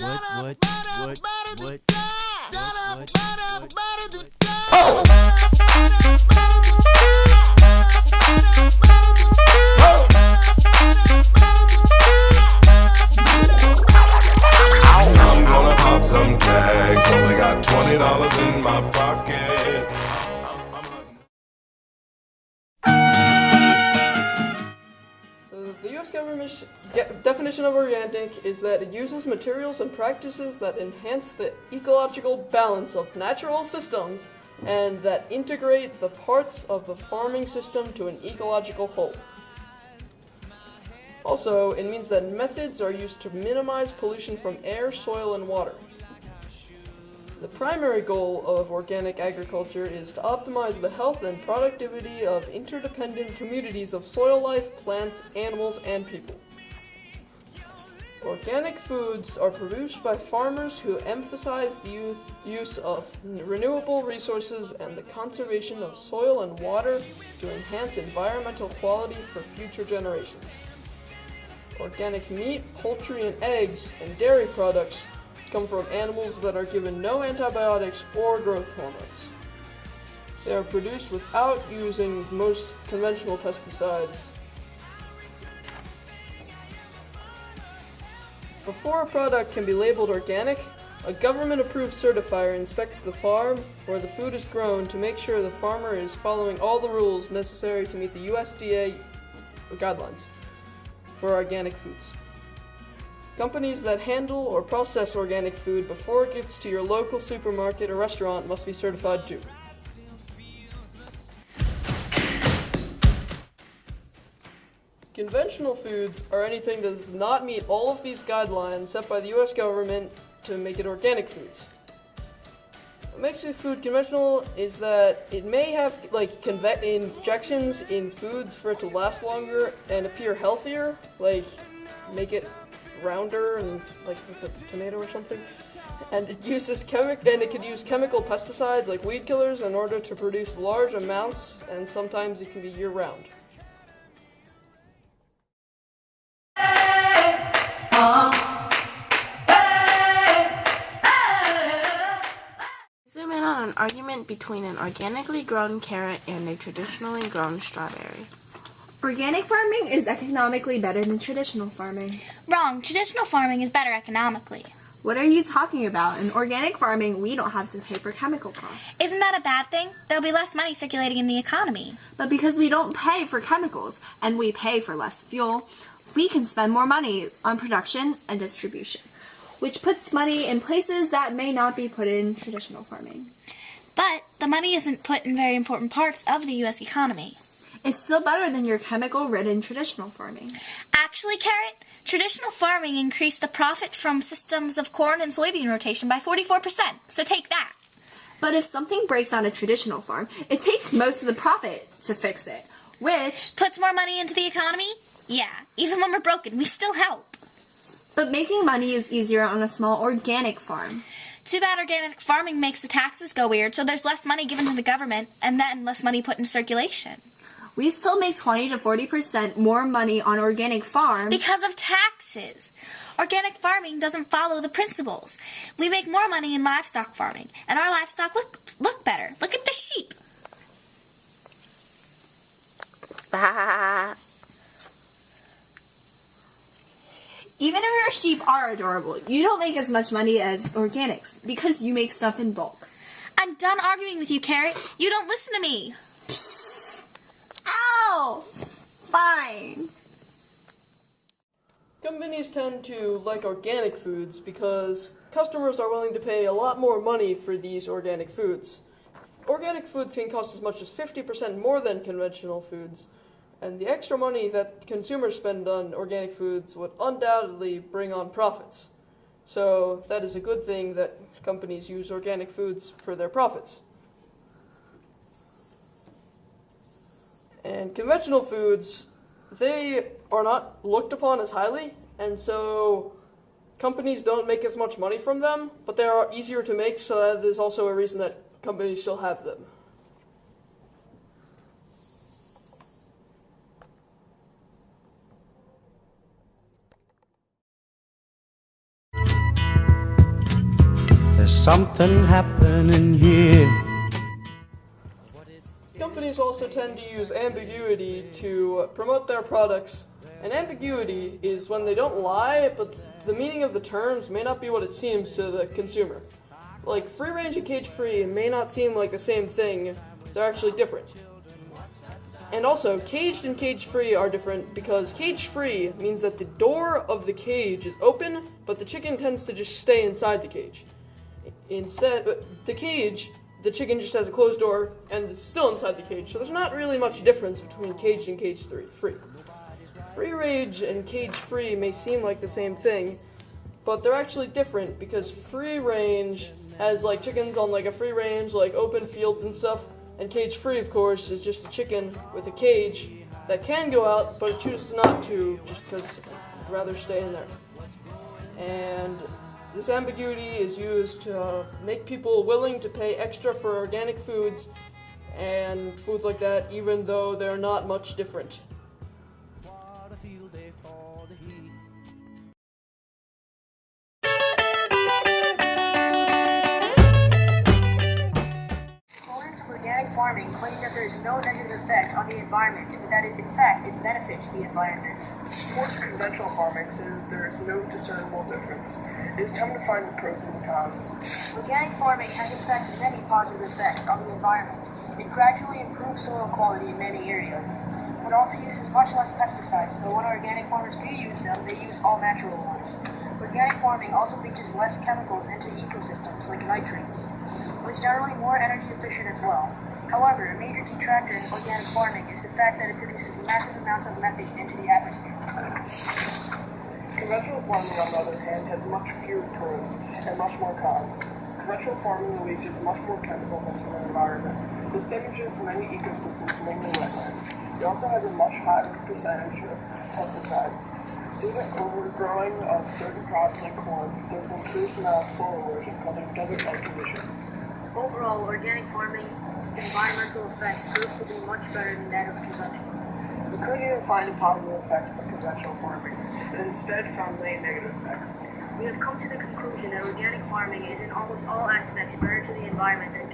I'm gonna pop some tags. Only got $20 in my pocket. So the U.S. government's definition of organic is that it uses materials and practices that enhance the ecological balance of natural systems and that integrate the parts of the farming system to an ecological whole. Also, it means that methods are used to minimize pollution from air, soil, and water. The primary goal of organic agriculture is to optimize the health and productivity of interdependent communities of soil life, plants, animals, and people. Organic foods are produced by farmers who emphasize the use of renewable resources and the conservation of soil and water to enhance environmental quality for future generations. Organic meat, poultry, and eggs, and dairy products come from animals that are given no antibiotics or growth hormones. They are produced without using most conventional pesticides. Before a product can be labeled organic, a government-approved certifier inspects the farm where the food is grown to make sure the farmer is following all the rules necessary to meet the USDA guidelines for organic foods. Companies that handle or process organic food before it gets to your local supermarket or restaurant must be certified too. Conventional foods are anything that does not meet all of these guidelines set by the US government to make it organic foods. What makes a food conventional is that it may have injections in foods for it to last longer and appear healthier, like make it rounder and like it's a tomato or something. And it uses it could use chemical pesticides like weed killers in order to produce large amounts, and sometimes it can be year-round. Zoom in on an argument between an organically grown carrot and a traditionally grown strawberry. Organic farming is economically better than traditional farming. Wrong. Traditional farming is better economically. What are you talking about? In organic farming, we don't have to pay for chemical costs. Isn't that a bad thing? There'll be less money circulating in the economy. But because we don't pay for chemicals and we pay for less fuel, we can spend more money on production and distribution, which puts money in places that may not be put in traditional farming. But the money isn't put in very important parts of the U.S. economy. It's still better than your chemical-ridden traditional farming. Actually, Carrot, traditional farming increased the profit from systems of corn and soybean rotation by 44%, so take that. But if something breaks on a traditional farm, it takes most of the profit to fix it, which puts more money into the economy? Yeah, even when we're broken, we still help. But making money is easier on a small organic farm. Too bad organic farming makes the taxes go weird, so there's less money given to the government, and then less money put into circulation. We still make 20 to 40% more money on organic farms because of taxes. Organic farming doesn't follow the principles. We make more money in livestock farming, and our livestock look better. Look at the sheep. Even if your sheep are adorable, you don't make as much money as organics because you make stuff in bulk. I'm done arguing with you, Carrot. You don't listen to me. Psst. Ow! Fine. Companies tend to like organic foods because customers are willing to pay a lot more money for these organic foods. Organic foods can cost as much as 50% more than conventional foods, and the extra money that consumers spend on organic foods would undoubtedly bring on profits. So that is a good thing that companies use organic foods for their profits. And conventional foods, they are not looked upon as highly, and so companies don't make as much money from them, but they are easier to make, so that is also a reason that companies still have them. something happening here. Companies also tend to use ambiguity to promote their products, and ambiguity is when they don't lie, but the meaning of the terms may not be what it seems to the consumer. Like, free range and cage free may not seem like the same thing, they're actually different. And also, caged and cage free are different because cage free means that the door of the cage is open, but the chicken tends to just stay inside the cage. Instead, the chicken just has a closed door and is still inside the cage, so there's not really much difference between caged and cage free. Free range and cage free may seem like the same thing, but they're actually different because free range has like chickens on like a free range, like open fields and stuff, and cage free, of course, is just a chicken with a cage that can go out, but it chooses not to just because it'd rather stay in there. And this ambiguity is used to make people willing to pay extra for organic foods and foods like that, even though they're not much different. Organic farming claims that there is no negative effect on the environment, but that in fact it benefits the environment. Towards conventional farming says there is no discernible difference. It is time to find the pros and the cons. Organic farming has in fact many positive effects on the environment. It gradually improves soil quality in many areas. It also uses much less pesticides, though when organic farmers do use them, they use all natural ones. Organic farming also leaches less chemicals into ecosystems, like nitrates. It's generally more energy efficient as well. However, a major detractor in organic farming is the fact that it produces massive amounts of methane into the atmosphere. Conventional farming, on the other hand, has much fewer pros and much more cons. Conventional farming releases much more chemicals into the environment. This damages many ecosystems, mainly wetlands. It also has a much higher percentage of pesticides. Due to overgrowing of certain crops like corn, there's an increased amount of soil erosion causing desert-like conditions. Overall, organic farming's environmental effect proves to be much better than that of conventional. We couldn't even find a positive effect for conventional farming, and instead found many negative effects. We have come to the conclusion that organic farming is in almost all aspects better to the environment than